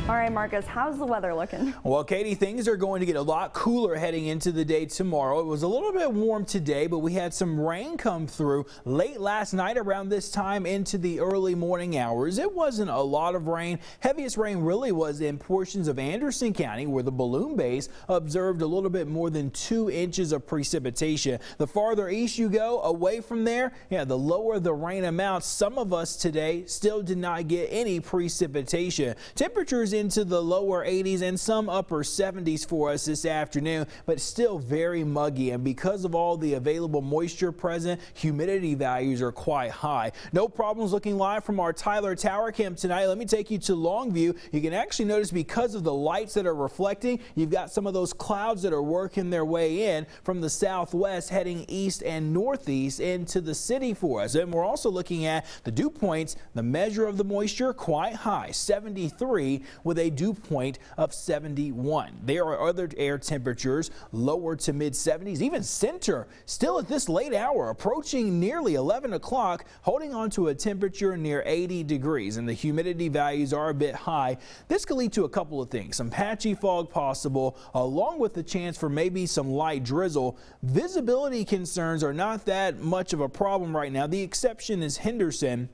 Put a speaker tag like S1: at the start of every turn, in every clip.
S1: All right, Marcus, how's the weather looking?
S2: Well, Katie, things are going to get a lot cooler heading into the day tomorrow. It was a little bit warm today, but we had some rain come through late last night around this time into the early morning hours. It wasn't a lot of rain. Heaviest rain really was in portions of Anderson County, where the balloon base observed a little bit more than 2 inches of precipitation. The farther east you go, away from there, the lower the rain amounts. Some of us today still did not get any precipitation. Temperatures into the lower 80s and some upper 70s for us this afternoon, but still very muggy. And because of all the available moisture present, humidity values are quite high. No problems looking live from our Tyler Tower Camp tonight. Let me take you to Longview. You can actually notice because of the lights that are reflecting, you've got some of those clouds that are working their way in from the southwest heading east and northeast into the city for us. And we're also looking at the dew points, the measure of the moisture quite high, 73 with a dew point of 71. There are other air temperatures lower to mid 70s, even center still at this late hour approaching nearly 11 o'clock, holding on to a temperature near 80 degrees, and the humidity values are a bit high. This could lead to a couple of things: some patchy fog possible, along with the chance for maybe some light drizzle. Visibility concerns are not that much of a problem right now. The exception is Henderson,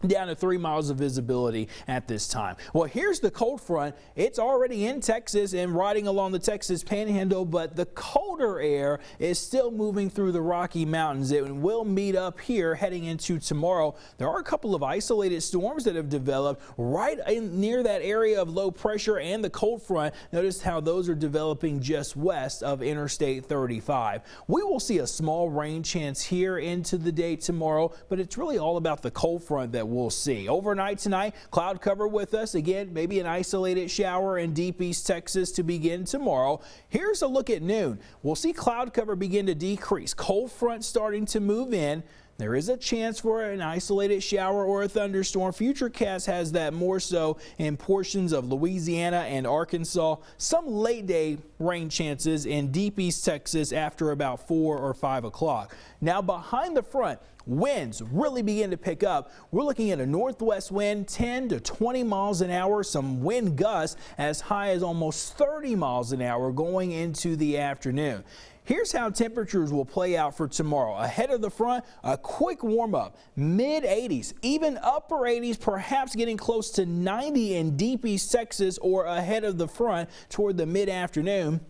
S2: down to 3 miles of visibility at this time. Well, here's the cold front. It's already in Texas and riding along the Texas Panhandle, but the colder air is still moving through the Rocky Mountains. It will meet up here heading into tomorrow. There are a couple of isolated storms that have developed right near that area of low pressure and the cold front. Notice how those are developing just west of Interstate 35. We will see a small rain chance here into the day tomorrow, but it's really all about the cold front that we'll see. Overnight tonight, cloud cover with us. Again, maybe an isolated shower in deep East Texas to begin tomorrow. Here's a look at noon. We'll see cloud cover begin to decrease. Cold front starting to move in. There is a chance for an isolated shower or a thunderstorm. Futurecast has that more so in portions of Louisiana and Arkansas. Some late day rain chances in deep East Texas after about 4 or 5 o'clock. Now behind the front, winds really begin to pick up. We're looking at a northwest wind 10 to 20 miles an hour, some wind gusts as high as almost 30 miles an hour going into the afternoon. Here's how temperatures will play out for tomorrow. Ahead of the front, a quick warm up, mid 80s, even upper 80s, perhaps getting close to 90 in deep East Texas or ahead of the front toward the mid afternoon.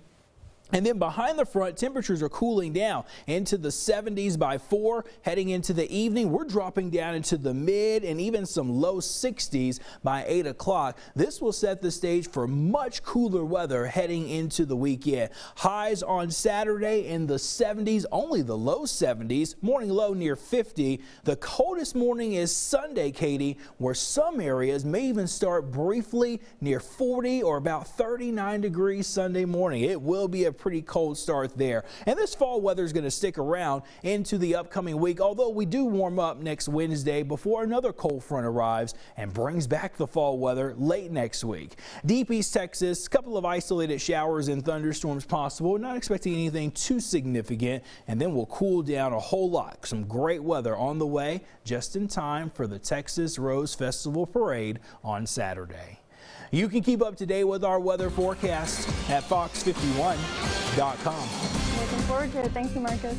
S2: And then behind the front, temperatures are cooling down into the 70s by 4. Heading into the evening, we're dropping down into the mid and even some low 60s by 8 o'clock. This will set the stage for much cooler weather heading into the weekend. Highs on Saturday in the 70s, only the low 70s, morning low near 50. The coldest morning is Sunday, Katie, where some areas may even start briefly near 40 or about 39 degrees Sunday morning. It will be a pretty cold start there. And this fall weather is going to stick around into the upcoming week, although we do warm up next Wednesday before another cold front arrives and brings back the fall weather late next week. Deep East Texas, a couple of isolated showers and thunderstorms possible. Not expecting anything too significant, and then we'll cool down a whole lot. Some great weather on the way just in time for the Texas Rose Festival Parade on Saturday. You can keep up to date with our weather forecast at fox51.com.
S1: Looking forward to it. Thank you, Marcus.